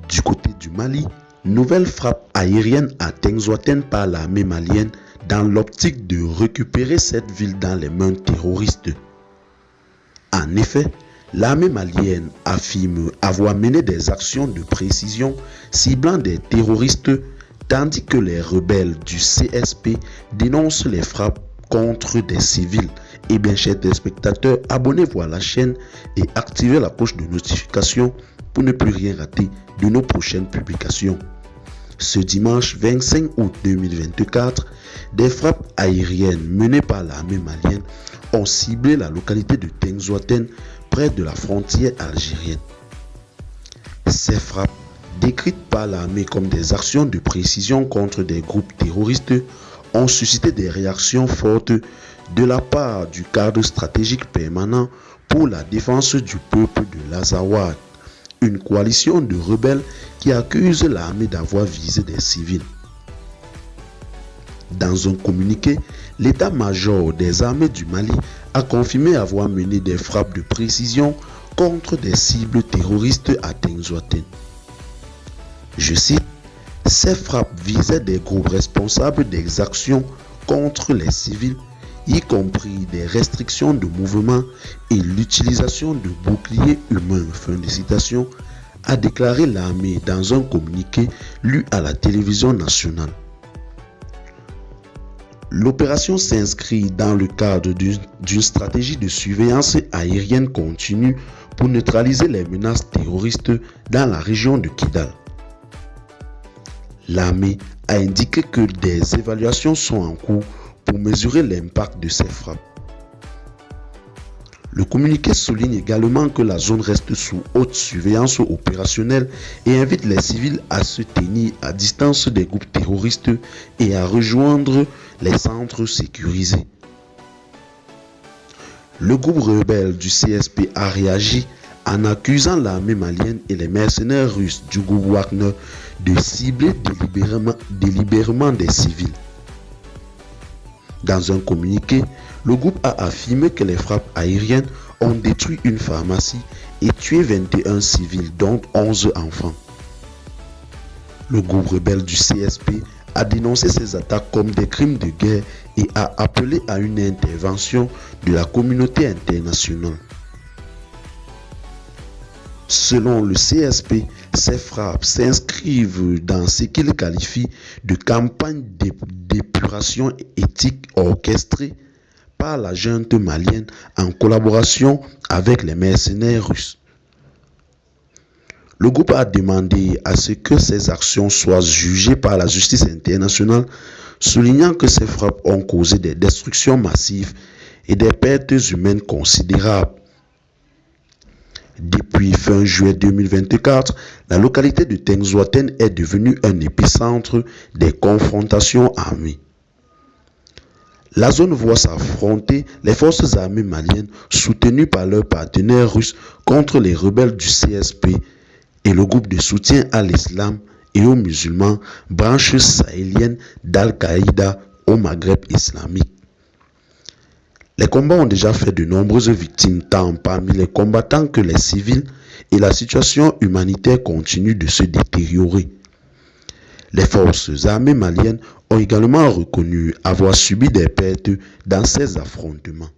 Du côté du Mali, nouvelle frappe aérienne à Tengouaten par l'armée malienne dans l'optique de récupérer cette ville dans les mains terroristes. En effet, l'armée malienne affirme avoir mené des actions de précision ciblant des terroristes, tandis que les rebelles du CSP dénoncent les frappes contre des civils. Et bien, chers téléspectateurs, abonnez-vous à la chaîne et activez la cloche de notification pour ne plus rien rater de nos prochaines publications. Ce dimanche 25 août 2024, des frappes aériennes menées par l'armée malienne ont ciblé la localité de Tengouaten près de la frontière algérienne. Ces frappes, décrites par l'armée comme des actions de précision contre des groupes terroristes, ont suscité des réactions fortes de la part du cadre stratégique permanent pour la défense du peuple de l'Azawad, une coalition de rebelles qui accuse l'armée d'avoir visé des civils. Dans un communiqué, l'état-major des armées du Mali a confirmé avoir mené des frappes de précision contre des cibles terroristes à Tengouaten. Je cite, « Ces frappes visaient des groupes responsables des actions contre les civils, y compris des restrictions de mouvement et l'utilisation de boucliers humains », fin de citation, a déclaré l'armée dans un communiqué lu à la télévision nationale. L'opération s'inscrit dans le cadre d'une stratégie de surveillance aérienne continue pour neutraliser les menaces terroristes dans la région de Kidal. L'armée a indiqué que des évaluations sont en cours pour mesurer l'impact de ces frappes. Le communiqué souligne également que la zone reste sous haute surveillance opérationnelle et invite les civils à se tenir à distance des groupes terroristes et à rejoindre les centres sécurisés. Le groupe rebelle du CSP a réagi en accusant l'armée malienne et les mercenaires russes du groupe Wagner de cibler délibérément des civils. Dans un communiqué, le groupe a affirmé que les frappes aériennes ont détruit une pharmacie et tué 21 civils, dont 11 enfants. Le groupe rebelle du CSP a dénoncé ces attaques comme des crimes de guerre et a appelé à une intervention de la communauté internationale. Selon le CSP, ces frappes s'inscrivent dans ce qu'il qualifie de campagne d'épuration éthique orchestrée par la junte malienne en collaboration avec les mercenaires russes. Le groupe a demandé à ce que ces actions soient jugées par la justice internationale, soulignant que ces frappes ont causé des destructions massives et des pertes humaines considérables. Depuis fin juillet 2024, la localité de Tengouaten est devenue un épicentre des confrontations armées. La zone voit s'affronter les forces armées maliennes soutenues par leurs partenaires russes contre les rebelles du CSP et le groupe de soutien à l'islam et aux musulmans, branche sahélienne d'Al-Qaïda au Maghreb islamique. Les combats ont déjà fait de nombreuses victimes tant parmi les combattants que les civils et la situation humanitaire continue de se détériorer. Les forces armées maliennes ont également reconnu avoir subi des pertes dans ces affrontements.